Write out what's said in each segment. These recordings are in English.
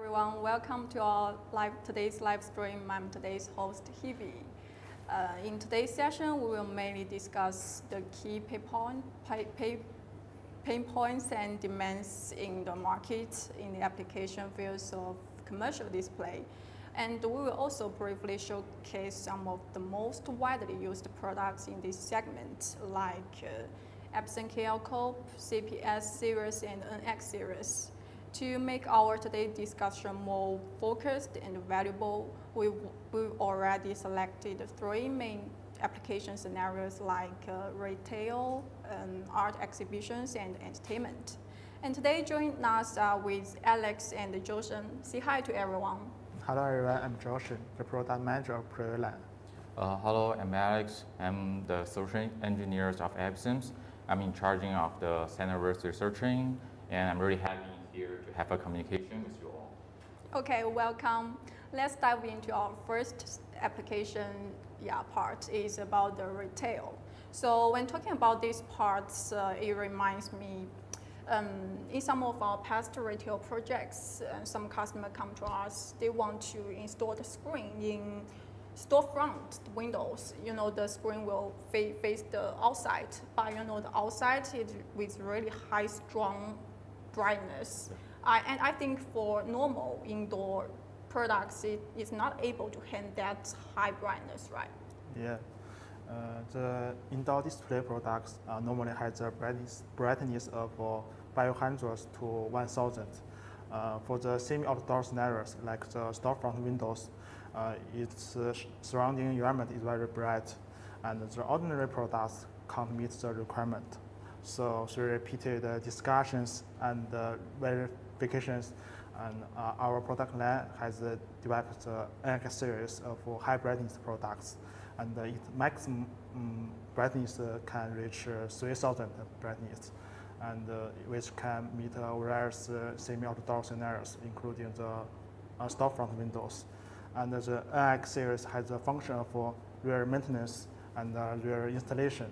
everyone. Welcome to our today's live stream. I'm today's host, Hebe. In today's session, we will mainly discuss the key pain points and demands in the market in the application fields of commercial display. And we will also briefly showcase some of the most widely used products in this segment, like Absen KOB, CPS series, and NX series. To make our today's discussion more focused and valuable, we've already selected 3 main application scenarios like retail, art exhibitions, and entertainment. And today join us with Alex and Joshen. Say hi to everyone. Hello everyone, I'm Joshen, the product manager of ProLab. Hello, I'm Alex. I'm the solution engineer of Absen. I'm in charge of the Centerverse researching, and I'm really happy here to have a communication with you all. Okay, welcome. Let's dive into our first application part. Is about the retail. So when talking about these parts, it reminds me in some of our past retail projects, some customers come to us, they want to install the screen in storefront windows. The screen will face the outside, but the outside is with really high, strong brightness. And I think for normal indoor products, it is not able to handle that high brightness, right? Yeah. The indoor display products normally has a brightness of 500 to 1000. For the semi-outdoor scenarios, like the storefront windows, its surrounding environment is very bright, and the ordinary products can't meet the requirement. So through repeated discussions and verifications, and our product line has developed the NX series of high brightness products, and its maximum brightness can reach 3000 brightness, and which can meet various semi-outdoor scenarios, including the storefront windows. And the NX series has a function of rear maintenance and rear installation,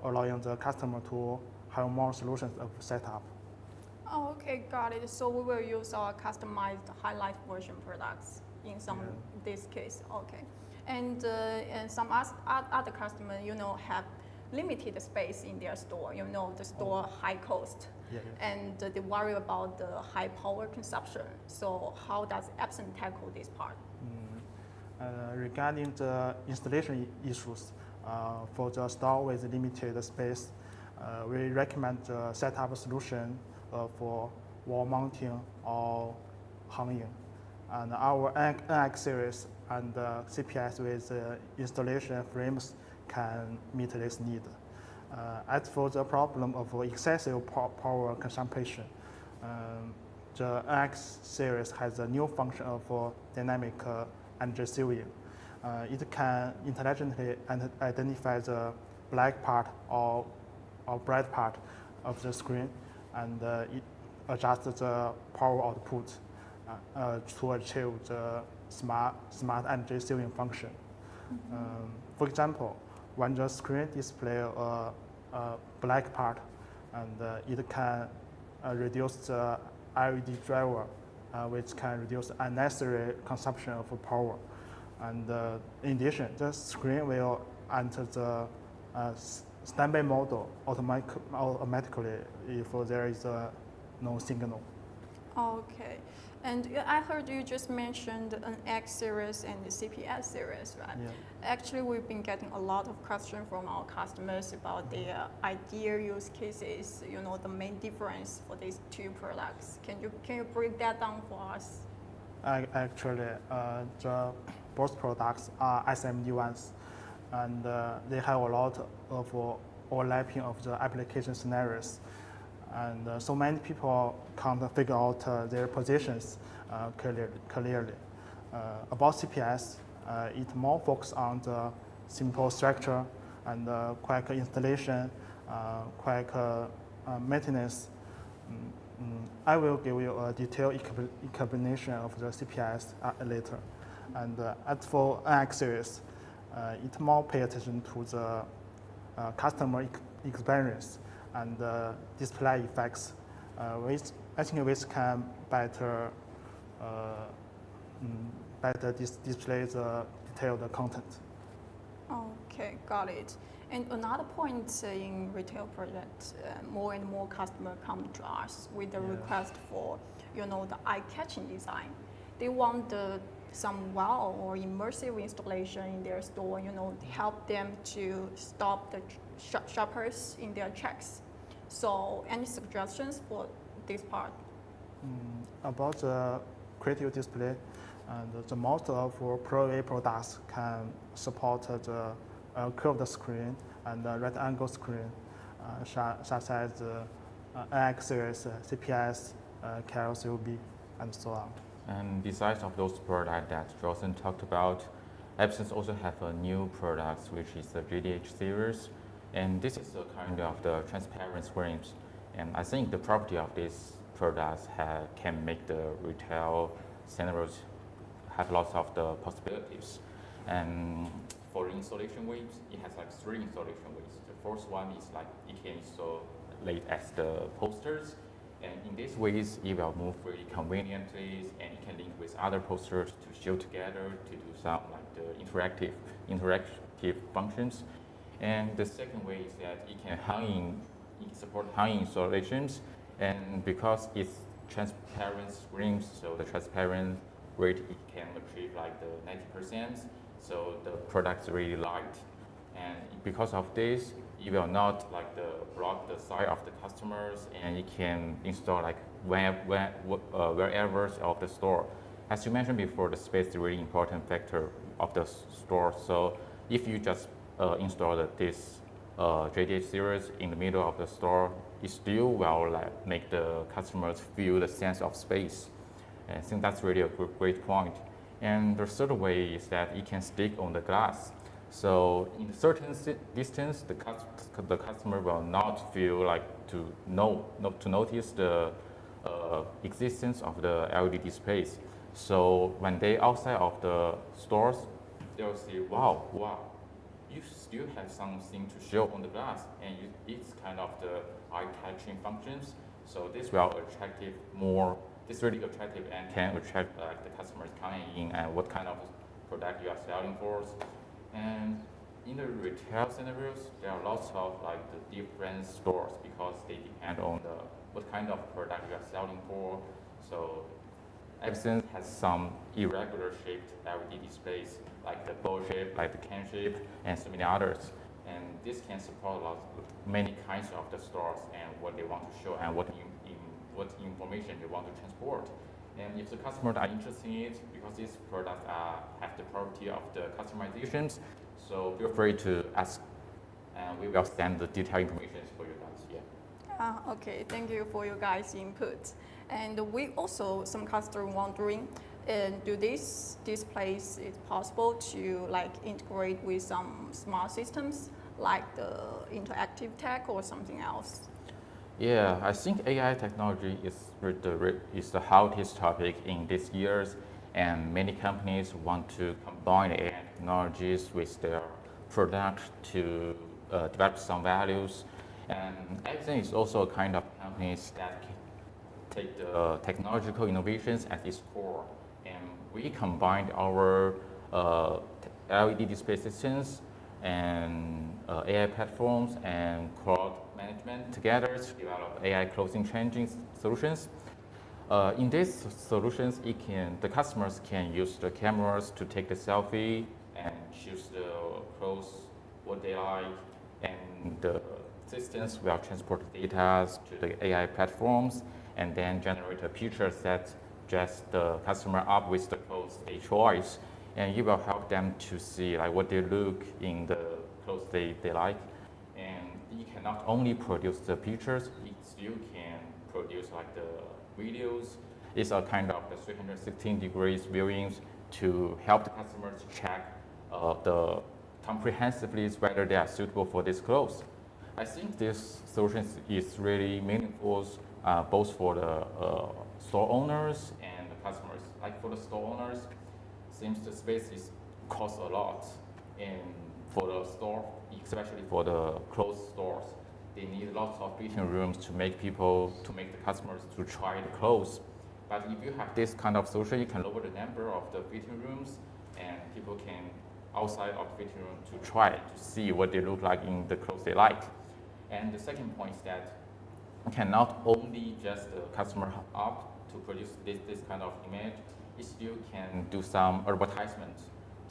allowing the customer to have more solutions of setup. Oh, okay, got it. So we will use our customized high-life version products in this case. Okay, and some other customers, have limited space in their store. The store high cost, and they worry about the high power consumption. So how does Absen tackle this part? Regarding the installation issues, for the store with limited space, we recommend the setup solution for wall mounting or hanging. And our NX series and CPS with installation frames can meet this need. As for the problem of excessive power consumption, the NX series has a new function of dynamic energy saving. It can intelligently identify the black part or bright part of the screen, and it adjusts the power output to achieve the smart energy saving function. For example, when the screen displays a black part, and it can reduce the LED driver, which can reduce unnecessary consumption of power. And in addition, the screen will enter the standby mode automatically if there is no signal. Okay, and I heard you just mentioned an X series and the CPS series, right? Yeah. Actually, we've been getting a lot of questions from our customers about their ideal use cases. The main difference for these 2 products. Can you break that down for us? Actually, both products are SMD ones, and they have a lot of overlapping of the application scenarios. And so many people can't figure out their positions clearly. About CPS, it more focuses on the simple structure and quick installation, quick maintenance. I will give you a detailed explanation of the CPS later. And as for NX series, it more pay attention to the customer experience and display effects, which I think which can better better display the detailed content. Okay, got it. And another point in retail projects, more and more customers come to us with the request for, the eye-catching design. They want some wow or immersive installation in their store, to help them to stop the shoppers in their tracks. So, any suggestions for this part? About the creative display, and the most of Pro A products can support the curved screen and right angle screen, such as NX series, CPS, KOB, and so on. And besides of those products that Johnson talked about, Absen also have a new product which is the JDH series, and this is a kind of the transparent screens. And I think the property of these products can make the retail scenarios have lots of the possibilities. And for installation ways, it has like 3 installation ways. The first one is like it can install late as the posters. And in these ways, it will move really conveniently, and it can link with other posters to show together to do some like the interactive functions. And the second way is that it can support hanging installations, and because it's transparent screens, so the transparent rate it can achieve like the 90%. So the product's really light, and because of this, it will not like block the sight of the customers, and it can install like wherever of the store. As you mentioned before, the space is a really important factor of the store. So if you just install this JDH series in the middle of the store, it still will like make the customers feel the sense of space. And I think that's really a great point. And the third way is that it can stick on the glass. So in a certain distance, the customer will not feel like to notice the existence of the LED displays. So when they outside of the stores, they'll see, wow, you still have something to show on the glass, and it's kind of the eye-catching functions. So this will attractive more. It's really attractive and can attract the customers coming in and what kind of product you are selling for. And in the retail scenarios, there are lots of like the different stores because they depend on what kind of product you are selling for. So Absen has some irregular shaped LED displays like the bowl shape, like the can shape, and so many others. And this can support many kinds of the stores and what they want to show and what information they want to transport. And if the customers are interested in it, because these products have the property of the customizations, so feel free to ask, and we will send the detailed information for you guys. Yeah. Okay, thank you for your guys' input. And we also, some customers wondering, do these displays, it's possible to like integrate with some smart systems like the interactive tech or something else? Yeah, I think AI technology is the hottest topic in these years, and many companies want to combine AI technologies with their products to develop some values. And Absen is also a kind of company that take the technological innovations at its core, and we combined our LED display systems and AI platforms and cloud management together to develop AI clothing changing solutions. In these solutions, the customers can use the cameras to take the selfie and choose the clothes what they like, and the systems will transport the data to the AI platforms and then generate a picture that dress the customer up with the clothes they choose, and it will help them to see like what they look in the clothes they like. And it can not only produce the pictures, it still can produce like the videos. It's a kind of the 316 degrees viewings to help the customers check the comprehensively whether they are suitable for these clothes. I think this solution is really meaningful both for the store owners and the customers. Like for the store owners, since the space costs a lot, and for the store, especially for the clothes stores, they need lots of fitting rooms to make the customers to try the clothes. But if you have this kind of solution, you can lower the number of the fitting rooms, and people can outside of the fitting room to try to see what they look like in the clothes they like. And the second point is that you can not only just the customer up to produce this kind of image, you still can do some advertisement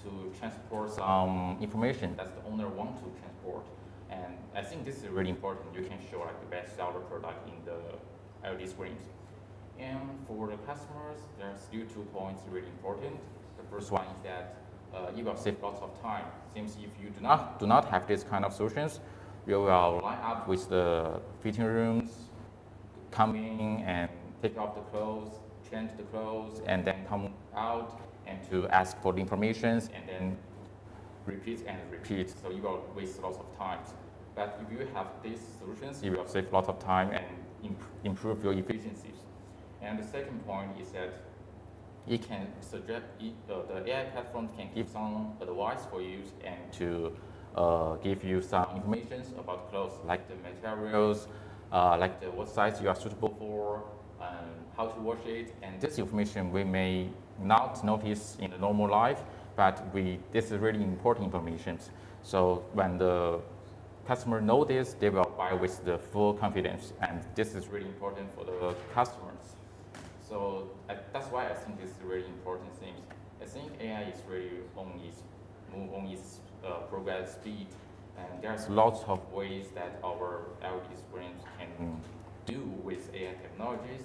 to transport some information that the owner wants to transport. And I think this is really important. You can show like the best seller product in the LED screens. And for the customers, there are still 2 points really important. The first one is that you will save lots of time. Since if you do not have this kind of solutions, you will line up with the fitting rooms, come in and take off the clothes, change the clothes, and then come out and to ask for the information and then repeat and repeat. So you will waste lots of time. But if you have these solutions, you will save lots of time and improve your efficiencies. And the second point is that it can suggest, the AI platform can give some advice for you and to give you some information about clothes, like the materials, like what size you are suitable for, how to wash it. And this information we may not notice in the normal life, but this is really important information. So when the customer know this, they will buy with the full confidence, and this is really important for the customers. So that's why I think this is really important thing. I think AI is really on its progress speed, and there's lots of ways that our LED screens can do with AI technologies.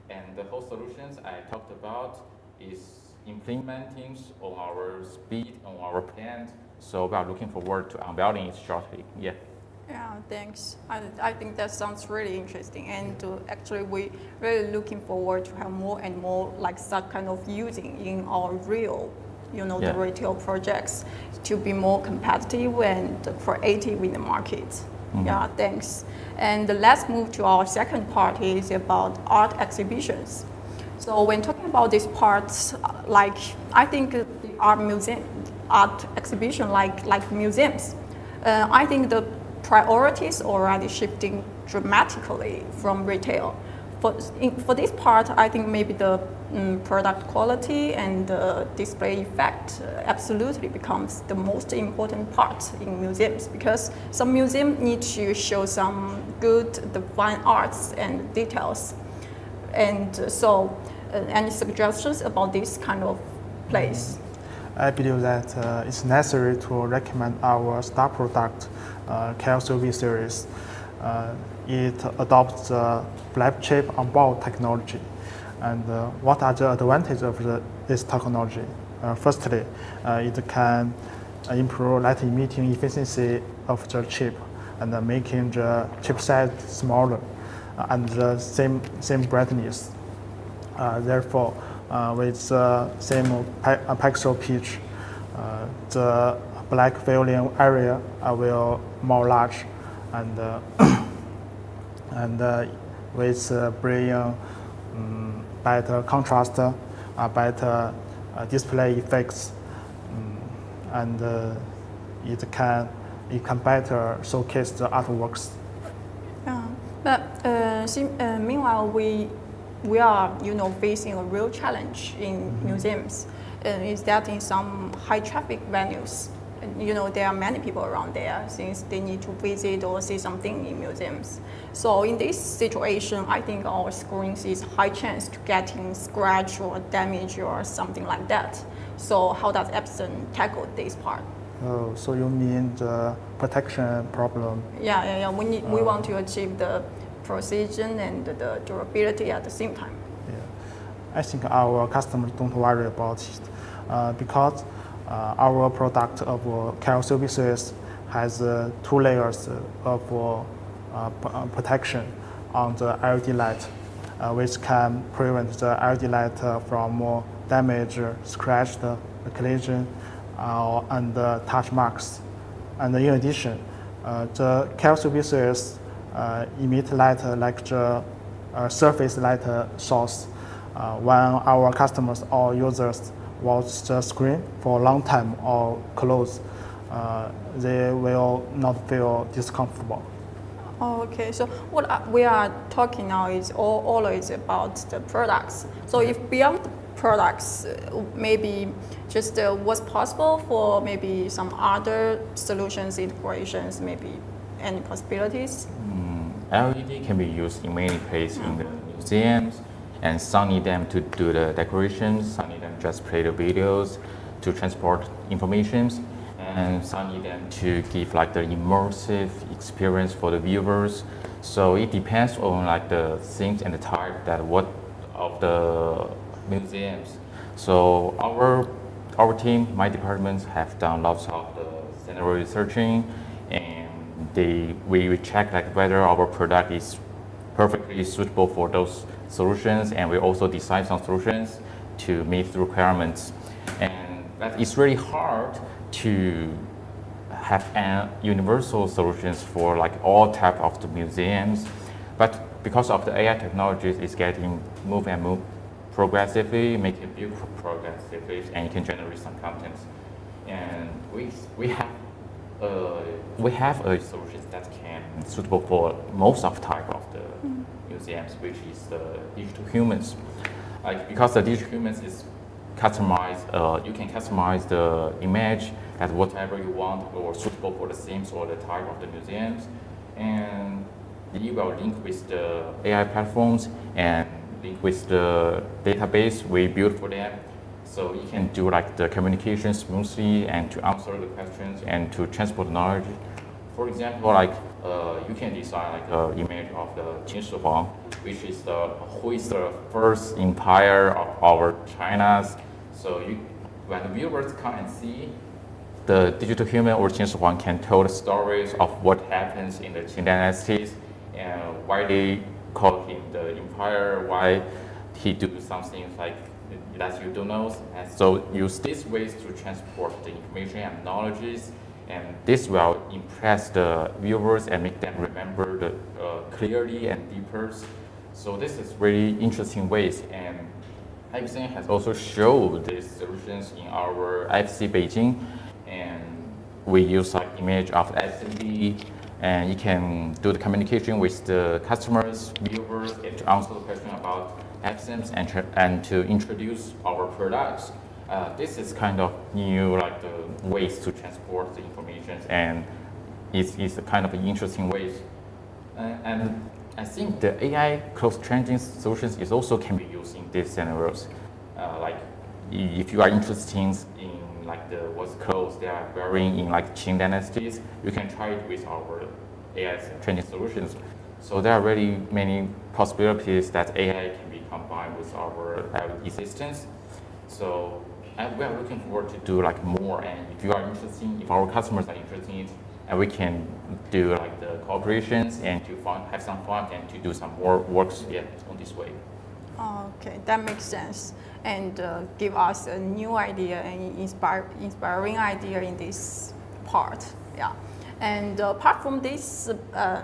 And the whole solutions I talked about is implementing on our speed, on our plan. So we are looking forward to unveiling it shortly. Yeah. Yeah, thanks. I think that sounds really interesting, and actually we really looking forward to have more and more like that kind of using in our real, the retail projects to be more competitive and creative in the market. Mm-hmm. Yeah, thanks. And let's move to our second part is about art exhibitions. So when talking about this part, like I think the art exhibition like museums, I think the priorities already shifting dramatically from retail. For this part, I think maybe the product quality and the display effect absolutely becomes the most important part in museums, because some museums need to show some good, the fine arts and details. And so, any suggestions about this kind of place? I believe that it's necessary to recommend our star product, KOB series. It adopts the flip chip on board technology. And what are the advantages of this technology? Firstly, it can improve light emitting efficiency of the chip and making the chip size smaller and the same brightness. Therefore, with the same pixel pitch, the black filling area will more large, and with bringing better contrast, better display effects, and it can better showcase the artworks. Yeah, but meanwhile we are facing a real challenge in museums. Is that in some high traffic venues, there are many people around there since they need to visit or see something in museums. So in this situation, I think our screens is high chance to getting scratch or damage or something like that. So how does Absen tackle this part? Oh, so you mean the protection problem? Yeah. We want to achieve the precision and the durability at the same time. Yeah, I think our customers don't worry about it because our product of KOB series has 2 layers of protection on the LED light, which can prevent the LED light from damage, scratch, collision, and touch marks. And in addition, the KOB series emit light like the surface light source. When our customers or users watch the screen for a long time or close, they will not feel discomfortable. Oh, okay. So what we are talking now is all is about the products. So if beyond the products, maybe just what's possible for maybe some other solutions integrations, maybe any possibilities? LED can be used in many places in the museums, and some need them to do the decorations, some need them just play the videos to transport informations, and some need them to give like the immersive experience for the viewers. So it depends on like the themes and the type that what of the museums. So our team, my departments have done lots of the scenario researching, and we check like whether our product is perfectly suitable for those solutions, and we also design some solutions to meet the requirements. And that it's really hard to have universal solutions for like all type of the museums, but because of the AI technologies, it's getting move progressively, making build progressively, and you can generate some content. And we have a solution that can suitable for most of type of the museums, which is the digital humans. Like because the digital humans is customized, you can customize the image as whatever you want or suitable for the themes or the type of the museums, and you will link with the AI platforms and link with the database we built for them. So you can do like the communication smoothly and to answer the questions and to transport knowledge. For example, like you can design like an image of the Qin Shi Huang, which is who is the first empire of our China's. So when the viewers come and see the digital human or Qin Shi Huang can tell the stories of what happens in the Qin dynasties and why they call him the empire, why he do something like that you don't know. And so use these ways to transport the information and knowledges, and this will impress the viewers and make them remember the clearly and deeper. So this is really interesting ways, and Absen has also showed these solutions in our IFC Beijing, and we use like image of SMB, and you can do the communication with the customers, viewers, and to answer the question about Absen and to introduce our products. This is kind of new, like the ways to transport the information, and it's a kind of interesting ways. And I think the AI cross-changing solutions is also can be used in these scenarios. Like if you are interested in like what clothes they are wearing in like Qing dynasties, you can try it with our AI training solutions. So there are really many possibilities that AI can be combined with our LED systems. So we are looking forward to do like more, and if you are interested, if our customers are interested in it, and we can do like the cooperations and to have some fun and to do some more works on this way. Okay, that makes sense, and give us a new idea and inspiring idea in this part. Yeah. And apart from these,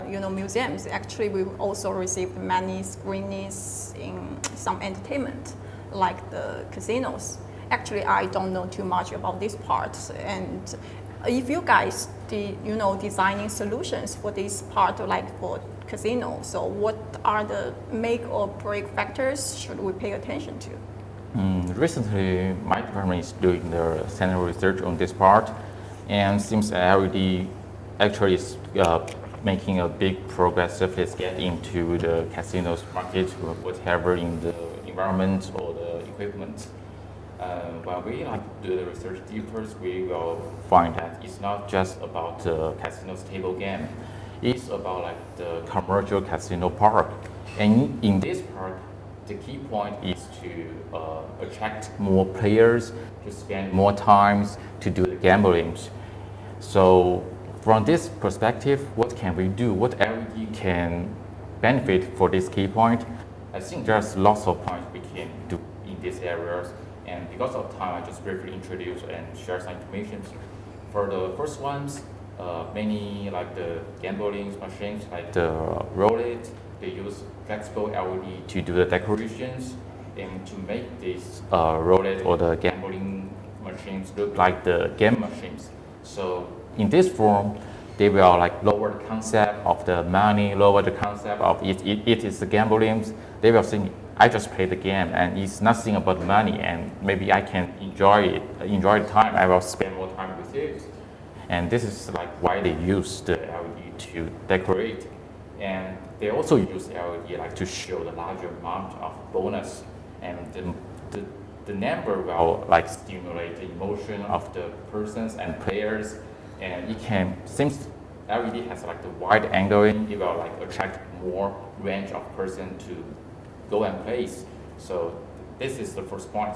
museums, actually we also received many screenings in some entertainment, like the casinos. Actually, I don't know too much about this part. And if you guys, designing solutions for this part, like for casino, so what are the make or break factors should we pay attention to? Recently, my department is doing the scenario research on this part, and seems LED actually is making a big progressive is get into the casinos market, whatever in the environment or the equipment. When we do the research deeper, we will find that it's not just about the casino's table game. It's about like the commercial casino park. And in this park, the key point is to attract more players, to spend more time to do the gambling. So from this perspective, what can we do? What LED can benefit for this key point? I think there's lots of points we can do in these areas. And because of time, I just briefly introduce and share some information. For the first ones, many like the gambling machines, like the roulette, they use flexible LED to do the decorations and to make these roulette or the gambling machines look like the game machines. So in this form, they will like lower the concept of the money, lower the concept of it is the gambling. They will think, I just play the game and it's nothing about money, and maybe I can enjoy the time. I will spend more time with it. And this is like why they use the LED to decorate. And they also use LED like to show the larger amount of bonus, and the number will like stimulate the emotion of the persons and players, and it can, since LED has like the wide angling, it will like attract more range of person to go and place. So this is the first point.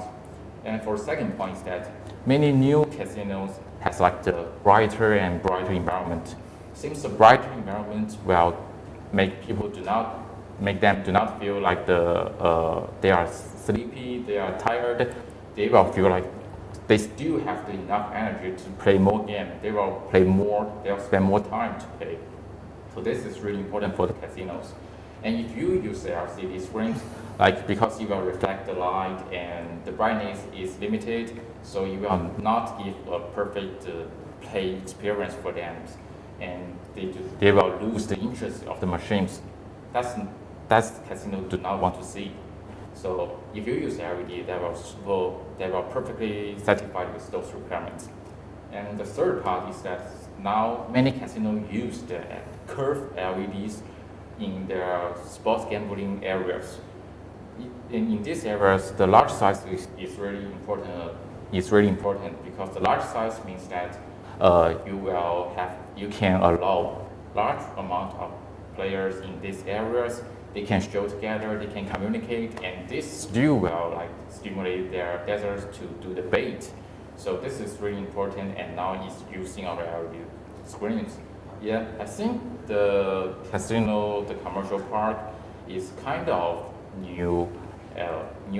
And for second point is that many new casinos has like the brighter and brighter environment. Since the brighter environment will make them do not feel like they are sleepy, they are tired. They will feel like they still have enough energy to play more games. They will play more. They will spend more time to play. So this is really important for the casinos. And if you use the LCD screens, like because you will reflect the light and the brightness is limited, so you will not give a perfect play experience for them, and they will lose the interest of the machines. That's casino do not want to see. So if you use LED, they will perfectly satisfied with those requirements. And the third part is that now many casinos use the curved LEDs in their sports gambling areas. In these areas, the large size is really important. Is really important because the large size means that you can allow large amount of players in these areas. They can show together, they can communicate, and this still will like stimulate their players to do the bait. So this is really important, and now it's using our LED screens. Yeah, I think the casino, the commercial part, is kind of new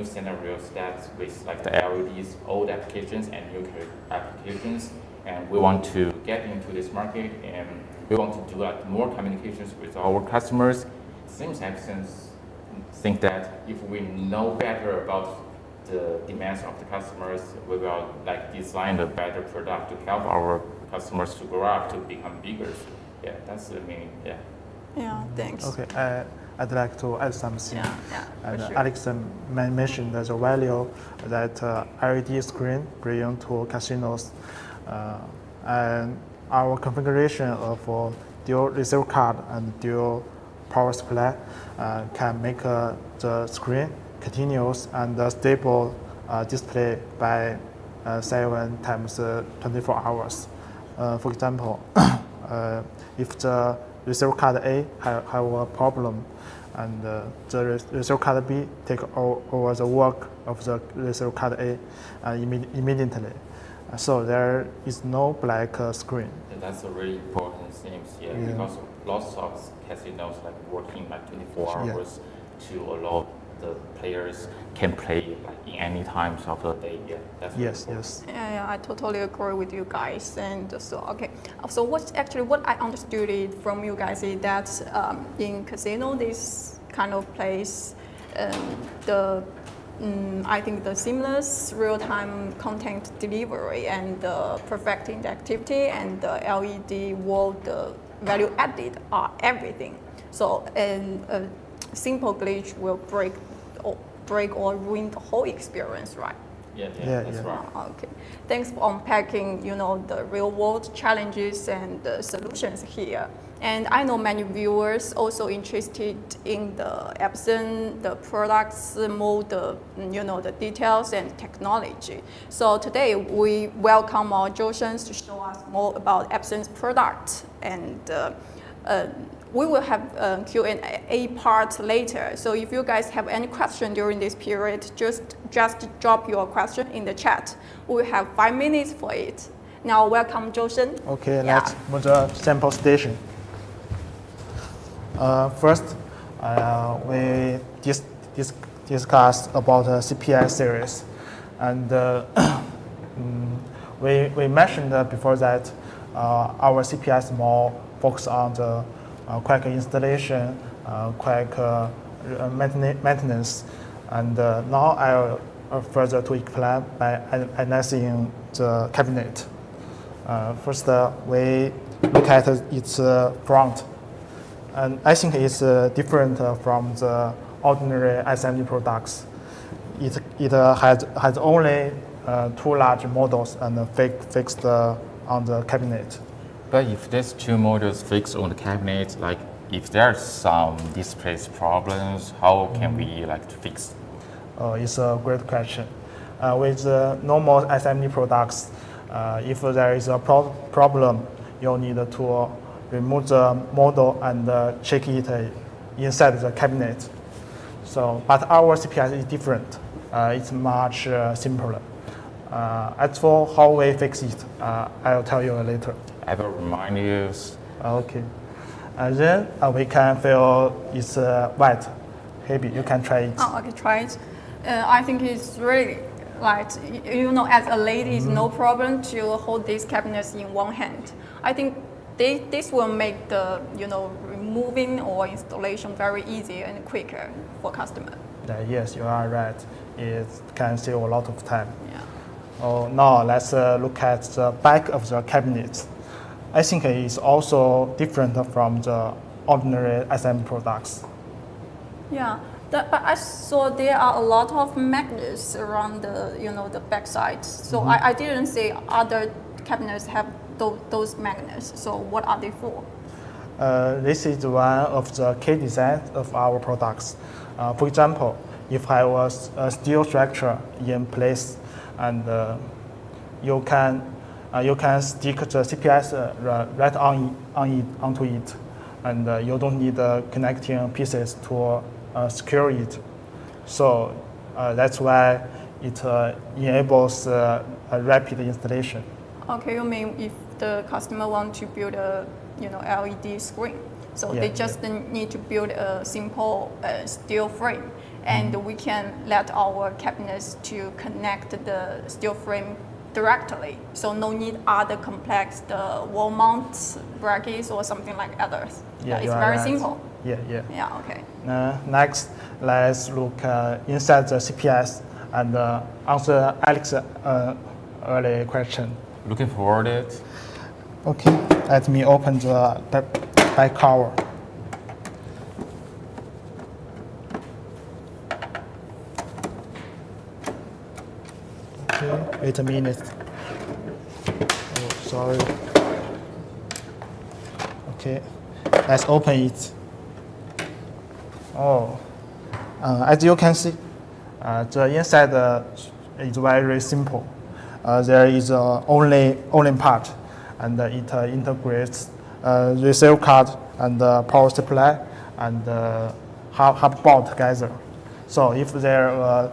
scenarios that with like the LEDs, old applications and new applications, and we want to get into this market, and we want to do like more communications with our customers. Seems Absen think that if we know better about the demands of the customers, we will like design a better product to help our customers to grow up, to become bigger. Yeah, that's the meaning. Yeah. Yeah, thanks. Okay, I'd like to add something. Yeah, for sure. Alex mentioned the value that LED screen bring to casinos, and our configuration of dual receive card and dual power supply can make the screen continuous and stable display by 7 times 24 hours. For example, if the receive card A have a problem and the receive card B take over the work of the receive card A immediately, so there is no black screen. That's a really important thing, because lots of casinos like working like 24 hours to allow the players can play like in any times of the day. Yeah, that's really Yes. Yeah, I totally agree with you guys. And so, okay, so what I understood it from you guys is that in casino, this kind of place, I think the seamless real-time content delivery and the perfect interactivity and the LED world value added are everything. So a simple glitch will break or ruin the whole experience, right? Yeah, that's right. Okay. Thanks for unpacking, the real-world challenges and the solutions here. And I know many viewers also interested in the Absen, the products, more the details and technology. So today we welcome our Joshens to show us more about Absen's product, and we will have Q&A part later. So if you guys have any question during this period, just drop your question in the chat. We will have 5 minutes for it. Now welcome Joshen. Okay, let's move the sample station. First, we discuss about the CPS series, and we mentioned before that our CPS more focus on the quick installation, quick maintenance, and now I'll further to explain by analyzing the cabinet. First, we look at its front. And I think it's different from the ordinary assembly products. It has only 2 large models and fixed on the cabinet. But if these 2 modules fixed on the cabinet, like if there's some display problems, how can we like to fix? It's a great question. With normal assembly products, if there is a problem, you need to remove the model and check it inside the cabinet. So, but our CPS is different. It's much simpler. As for how we fix it, I'll tell you later. I will remind you. Okay. Then we can feel it's white. Maybe you can try it. Oh, okay, try it. I think it's really like, you know, as a lady, it's no problem to hold these cabinets in one hand. I think this will make the, you know, removing or installation very easy and quicker for customer. Yes, you are right. It can save a lot of time. Yeah. Oh, now let's look at the back of the cabinet. I think it is also different from the ordinary assembly products. Yeah, but I saw there are a lot of magnets around the, you know, the back side. So I didn't say other cabinets have those magnets. So what are they for? This is one of the key designs of our products. For example, if I was a steel structure in place, and you can stick the CPS right onto it, and you don't need connecting pieces to secure it. So that's why it enables a rapid installation. Okay, you mean if the customer wants to build a, you know, LED screen, so they just need to build a simple steel frame, and we can let our cabinets to connect the steel frame directly. So no need other complex wall mount brackets or something like others. Yeah, it's very simple. Yeah. Yeah. Okay. Next, let's look inside the CPS and answer Alex's early question. Looking forward to it. Okay, let me open the back cover. Okay, wait a minute. Oh, sorry. Okay, let's open it. Oh, as you can see, the inside is very simple. There is only part, and it integrates receive card and power supply and hub board together. So if there a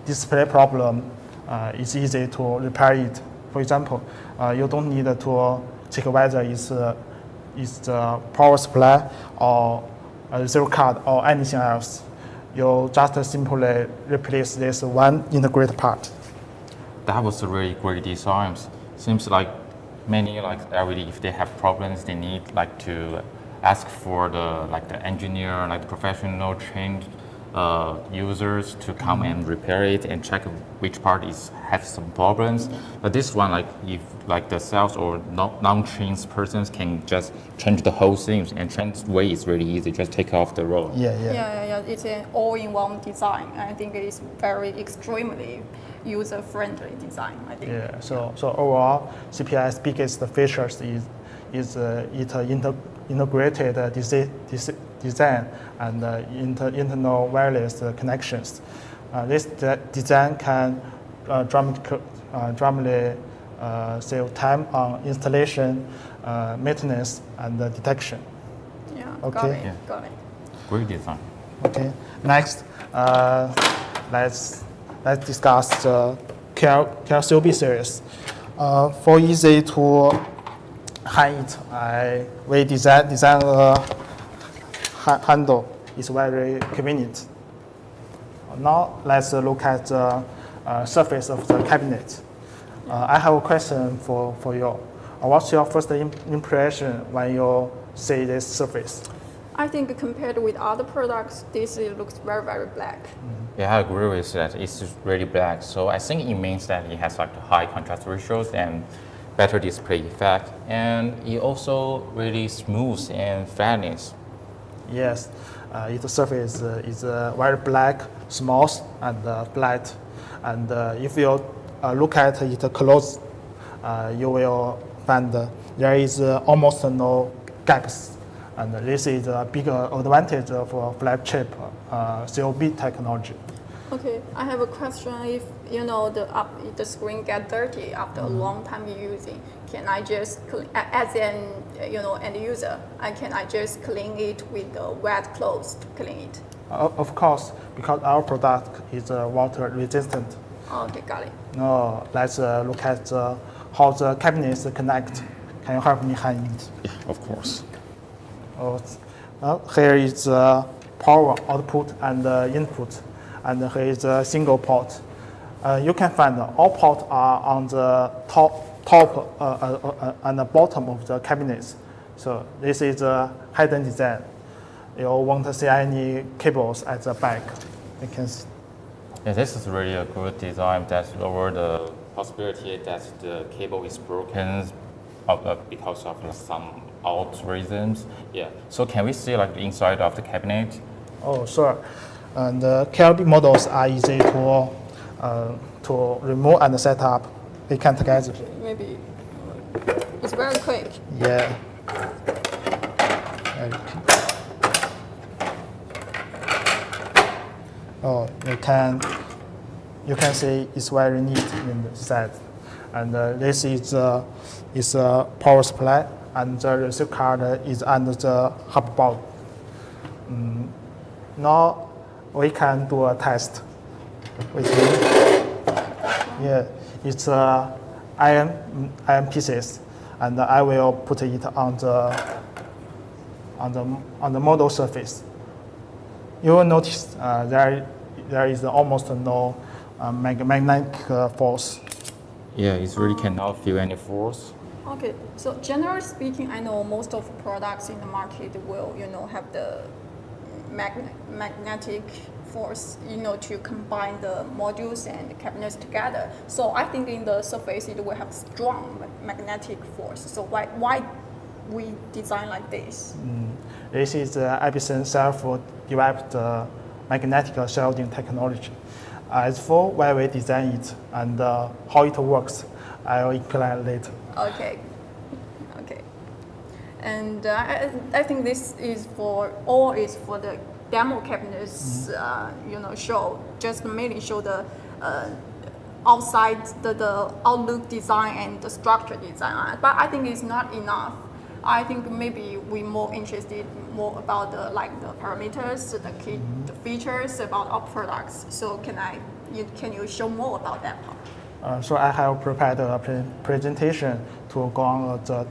display problem, it's easy to repair it. For example, you don't need to check whether it's the power supply or a receive card or anything else. You just simply replace this one integrated part. That was a really great design. Seems like many like LED, if they have problems, they need like to ask for the engineer, like the professional trained users to come and repair it and check which part has some problems. But this one, like if like the sales or non-trained persons can just change the whole thing and change the way, it's really easy. Just take off the roll. Yeah. It's an all-in-one design. I think it is very extremely user-friendly design, I think. Yeah. So overall, CPS biggest features is it integrated design and internal wireless connections. This design can dramatically save time on installation, maintenance, and detection. Yeah. Okay. Got it. Great design. Okay. Next, let's discuss the KOB series. For easy to hide it, we design a handle. It's very convenient. Now let's look at the surface of the cabinet. I have a question for you. What's your first impression when you see this surface? I think compared with other products, this looks very, very black. Yeah, I agree with that. It's really black. So I think it means that it has like high contrast ratios and better display effect, and it also really smooth and fairness. Yes, its surface is very black, smooth, and flat. And if you look at it close, you will find there is almost no gaps. And this is a big advantage of flagship COB technology. Okay, I have a question. If the screen get dirty after a long time using, can I just as an end user, can I just clean it with the wet clothes to clean it? Of course, because our product is water resistant. Okay, got it. Now let's look at how the cabinets connect. Can you help me hand it? Yeah, of course. Here is power output and input, and here is a single port. You can find all ports are on the top and the bottom of the cabinets. So this is a hidden design. You won't see any cables at the back. You can see. Yeah, this is really a good design that lower the possibility that the cable is broken because of some out reasons. Yeah. So can we see like the inside of the cabinet? Oh, sure. And KOB models are easy to remove and set up. They can together. Maybe it's very quick. Yeah. Oh, you can see it's very neat in the set. And this is a power supply, and the receive card is under the hub board. Now we can do a test with me. Yeah, it's iron pieces, and I will put it on the model surface. You will notice there is almost no magnetic force. Yeah, it really cannot feel any force. Okay, so generally speaking, I know most of products in the market will, have the magnetic force, to combine the modules and the cabinets together. So I think in the surface it will have strong magnetic force. So why we design like this? This is Absen self-developed magnetic shielding technology. As for why we design it and how it works, I will explain later. Okay. And I think this is for the demo cabinets, mainly show the outside the outlook design and the structure design. But I think it's not enough. I think maybe we're more interested about the parameters, the key the features about our products. So can you show more about that part? So I have prepared a presentation to go on the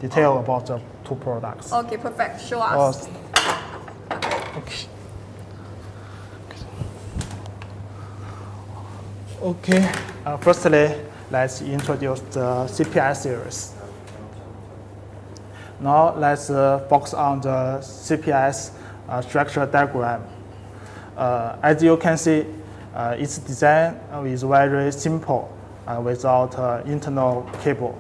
detail about the two products. Okay, perfect. Show us. Okay. Firstly, let's introduce the CPS series. Now let's focus on the CPS structure diagram. As you can see, its design is very simple without internal cable.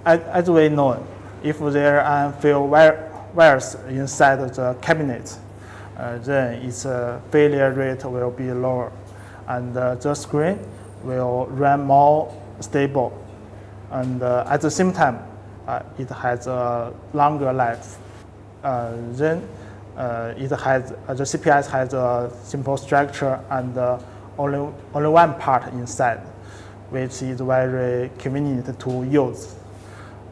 As we know, if there are few wires inside the cabinet, then its failure rate will be lower, and the screen will run more stable. And at the same time, it has a longer life. Then the CPS has a simple structure and only one part inside, which is very convenient to use.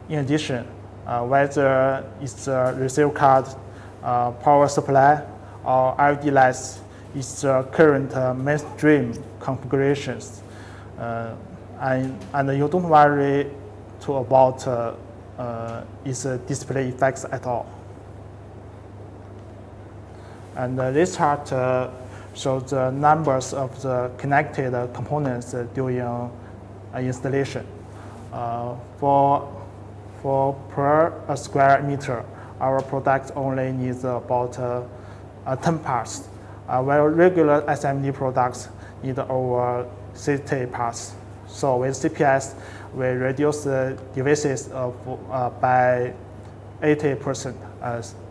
In addition, whether it's a receive card, power supply, or LED lights, it's the current mainstream configurations. And you don't worry about its display effects at all. And this chart shows the numbers of the connected components during installation. For per square meter, our product only needs about 10 parts, while regular SMD products need over 60 parts. So with CPS, we reduce the devices by 80%.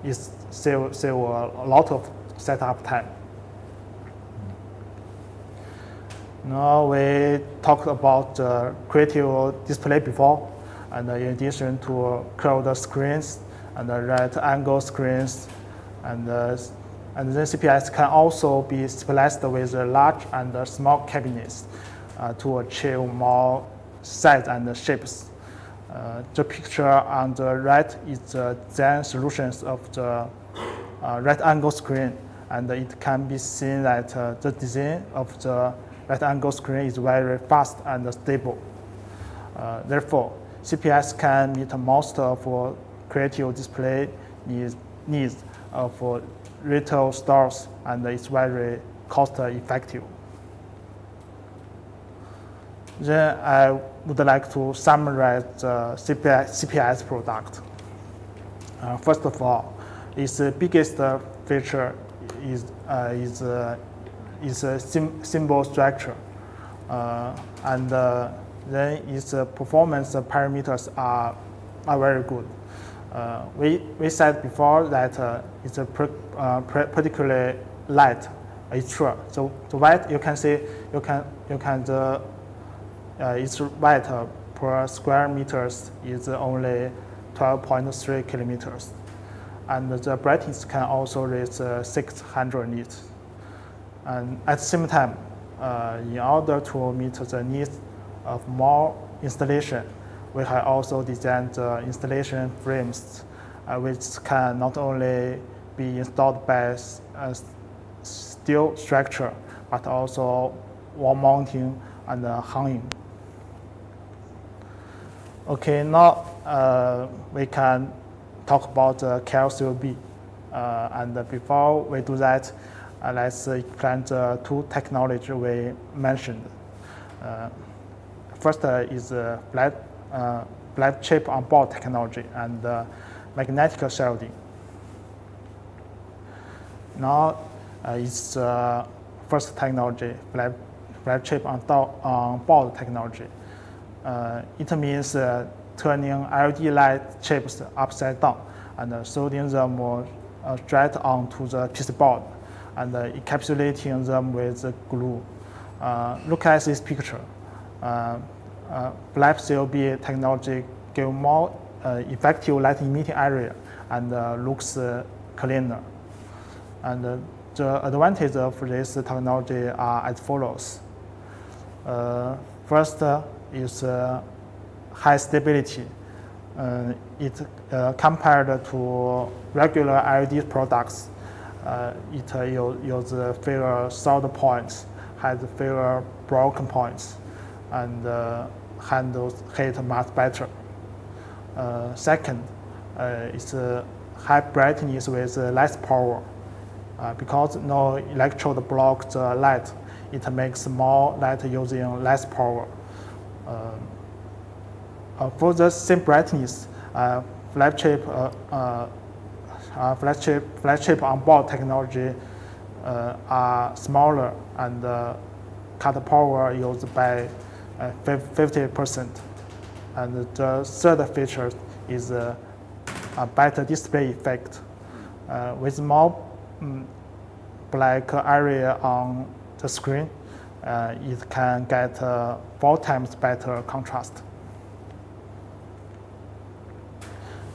It save a lot of setup time. Now we talked about creative display before, and in addition to curved screens and right angle screens, and then CPS can also be spliced with large and small cabinets to achieve more size and shapes. The picture on the right is the design solutions of the right angle screen, and it can be seen that the design of the right angle screen is very fast and stable. Therefore, CPS can meet most of creative display needs of retail stores, and it's very cost effective. Then I would like to summarize the CPS product. First of all, its biggest feature is a symbol structure, and then its performance parameters are very good. We said before that it's a particularly light. It's true. So the weight you can see its weight per square meters is only 12.3 kilometers, and the brightness can also reach 600 nits. And at the same time, in order to meet the needs of more installation, we have also designed the installation frames, which can not only be installed by a steel structure, but also wall mounting and hanging. Okay, now we can talk about KOB. And before we do that, let's explain the two technologies we mentioned. First is flat chip on board technology and magnetic shielding. Now it's first technology, flat chip on board technology. It means turning LED light chips upside down and soldering them straight onto the PC board and encapsulating them with glue. Look at this picture. Black COB technology gives more effective light emitting area and looks cleaner. And the advantages of this technology are as follows. First is high stability. It compared to regular LED products, it uses fewer solid points, has fewer broken points, and handles heat much better. Second, it's high brightness with less power. Because no electrode blocks the light, it makes more light using less power. For the same brightness, flat chip on board technology are smaller and cut power used by 50%. And the third feature is a better display effect. With more black area on the screen, it can get 4 times better contrast.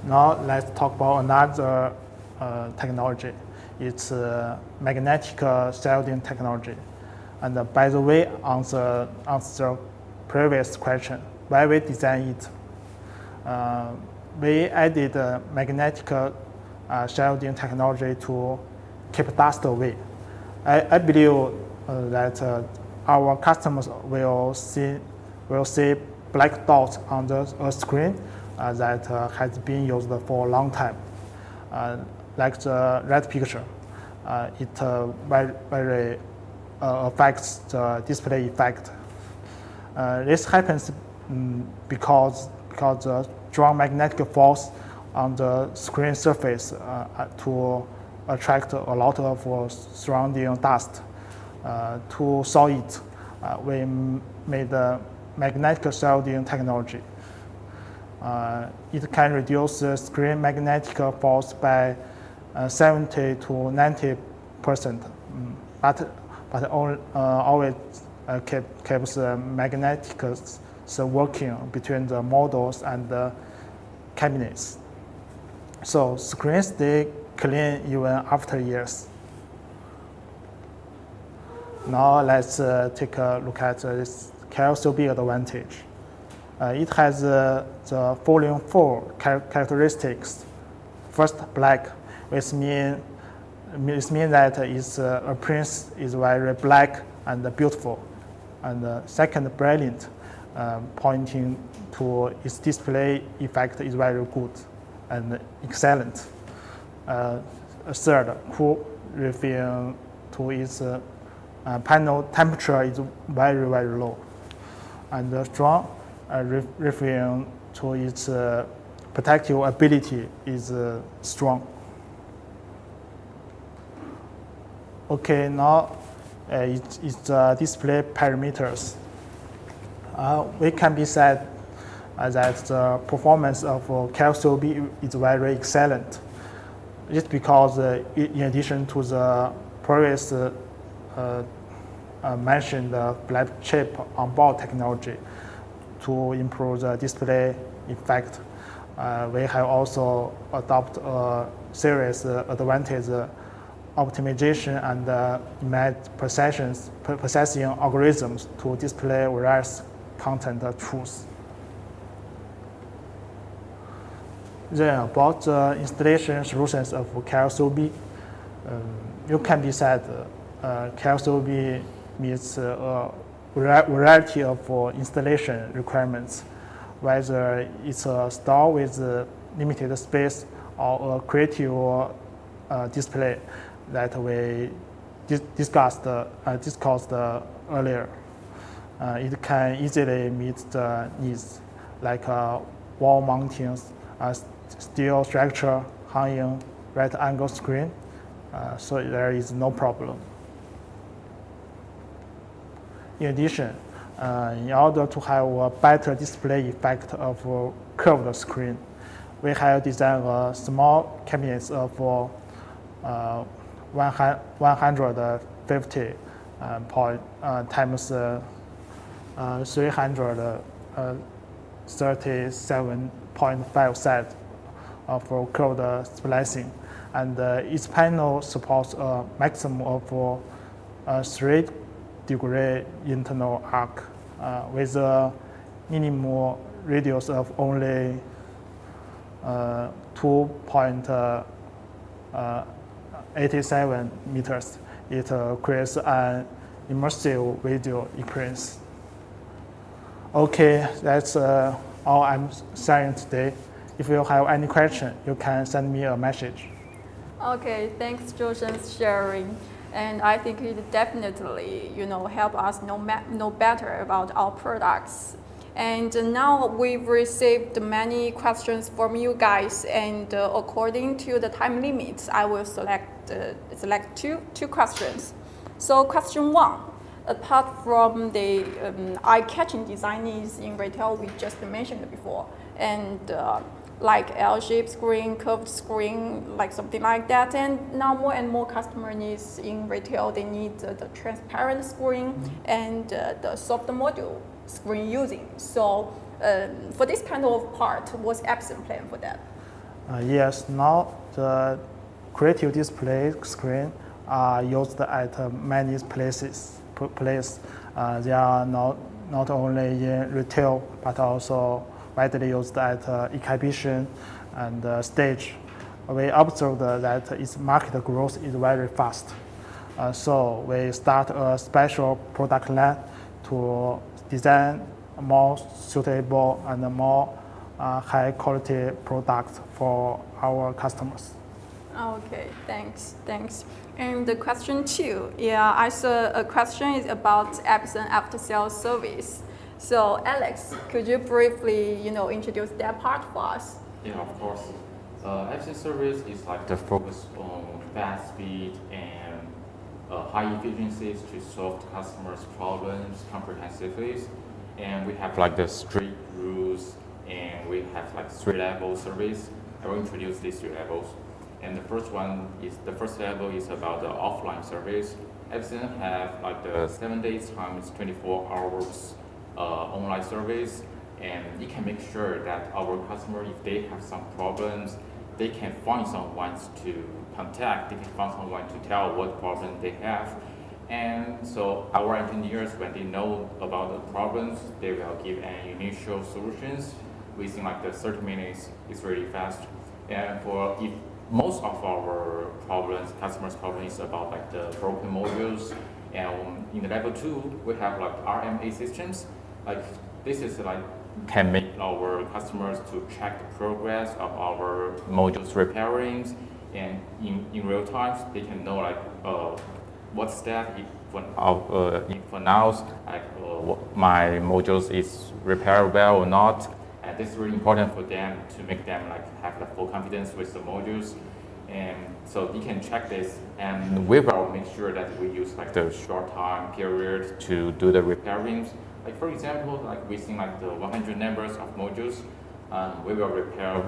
Now let's talk about another technology. It's magnetic shielding technology. And by the way, on the previous question, why we design it, we added magnetic shielding technology to keep dust away. I believe that our customers will see black dots on the screen that has been used for a long time. Like the red picture, it very affects the display effect. This happens because the strong magnetic force on the screen surface to attract a lot of surrounding dust. To solve it, we made magnetic shielding technology. It can reduce the screen magnetic force by 70 to 90%, but always keeps the magnetics working between the models and the cabinets. So screens stay clean even after years. Now let's take a look at this KOB advantage. It has the following 4 characteristics. First, black, which means that its appearance is very black and beautiful. And second, brilliant, pointing to its display effect is very good and excellent. Third, cool, referring to its panel temperature is very, very low. And strong, referring to its protective ability is strong. Okay, now it's display parameters. We can be said that the performance of KOB is very excellent. It's because in addition to the previous mentioned flat chip on-board technology to improve the display effect, we have also adopted a serious advantage optimization and image processing algorithms to display various content truths. Then about the installation solutions of KOB, you can be said KOB meets a variety of installation requirements, whether it's a store with limited space or a creative display that we discussed earlier. It can easily meet the needs like wall mounting, steel structure, hanging right angle screen, so there is no problem. In addition, in order to have a better display effect of a curved screen, we have designed a small cabinets of 150 times 337.5 set for curved splicing, and each panel supports a maximum of 3-degree internal arc with a minimum radius of only 2.87 meters. It creates an immersive video experience. Okay, that's all I'm sharing today. If you have any question, you can send me a message. Okay, thanks, Joshan's sharing. And I think it definitely, help us know better about our products. And now we've received many questions from you guys, and according to the time limits, I will select two questions. So question 1, apart from the eye-catching design needs in retail we just mentioned before, and like L-shaped screen, curved screen, like something like that. And now more and more customer needs in retail, they need the transparent screen and the soft module screen using. So for this kind of part, what's Absen plan for that? Yes, now the creative display screen are used at many places. They are not only in retail, but also widely used at exhibition and stage. We observed that its market growth is very fast. So we start a special product line to design more suitable and more high quality products for our customers. Okay, thanks. And the question 2, I saw a question is about Absen after sales service. So Alex, could you briefly, introduce that part for us? Yeah, of course. Absen service is like the focus on fast speed and high efficiencies to solve customers' problems comprehensively. And we have like the strict rules, and we have like 3-level service. I will introduce these 3 levels. And the first level is about the offline service. Absen have like the 7 days times 24 hours online service, and it can make sure that our customer, if they have some problems, they can find someone to contact, they can find someone to tell what problem they have. And so our engineers, when they know about the problems, they will give an initial solutions within like the 30 minutes. It's really fast. And for if most of our problems, customers' problems is about like the broken modules. And in the level 2, we have like RMA systems. Like this is like can make our customers to check the progress of our modules repairings, and in real time they can know like what step if for now like my modules is repaired well or not. And this is really important for them to make them like have the full confidence with the modules. And so you can check this, and we will make sure that we use like the short time period to do the repairings. Like for example, like within like the 100 numbers of modules, we will repair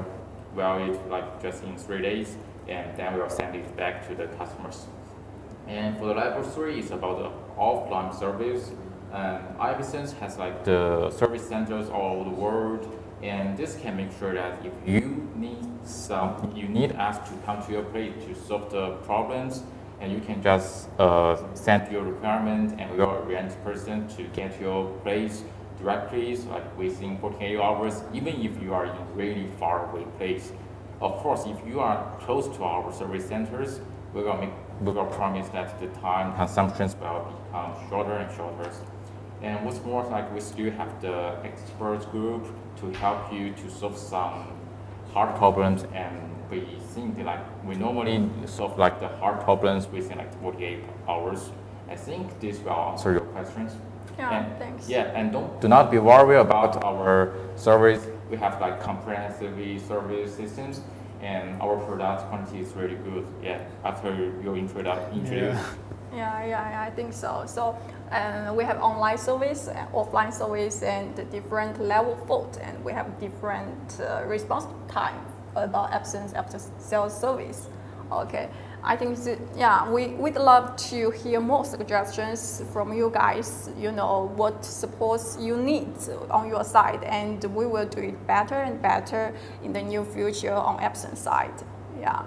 it like just in 3 days, and then we will send it back to the customers. And for the level 3 is about the offline service. Absen has like the service centers all over the world, and this can make sure that if you need us to come to your place to solve the problems, and you can just send your requirement, and we will arrange person to get to your place directly, so like within 48 hours, even if you are in really far away place. Of course, if you are close to our service centers, we will promise that the time consumptions will become shorter and shorter. And what's more, like we still have the experts group to help you to solve some hard problems, and we think like we normally solve like the hard problems within like 48 hours. I think this will answer your questions. Yeah, thanks. Yeah, and do not be worried about our service. We have like comprehensive service systems, and our product quality is really good. Yeah, after your introduce. Yeah, I think so. So we have online service, offline service, and different level fault, and we have different response time about Absen's after sales service. Okay, I think we'd love to hear more suggestions from you guys. You know what supports you need on your side, and we will do it better and better in the near future on Absen side. Yeah.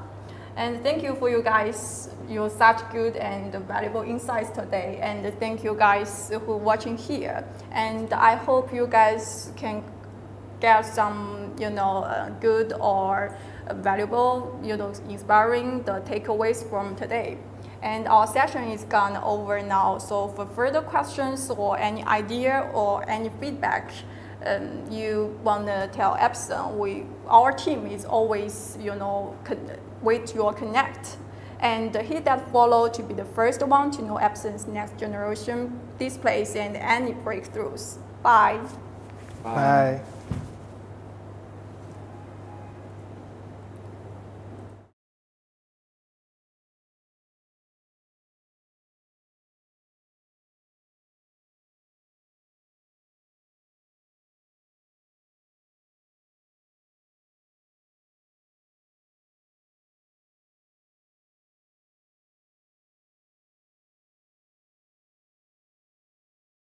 And thank you for you guys, your such good and valuable insights today. And thank you guys who are watching here. And I hope you guys can get some, good or valuable, inspiring the takeaways from today. And our session is gone over now. So for further questions or any idea or any feedback, you want to tell Absen, our team is always, wait your connect, and hit that follow to be the first one to know Absen's next generation displays and any breakthroughs. Bye. Bye.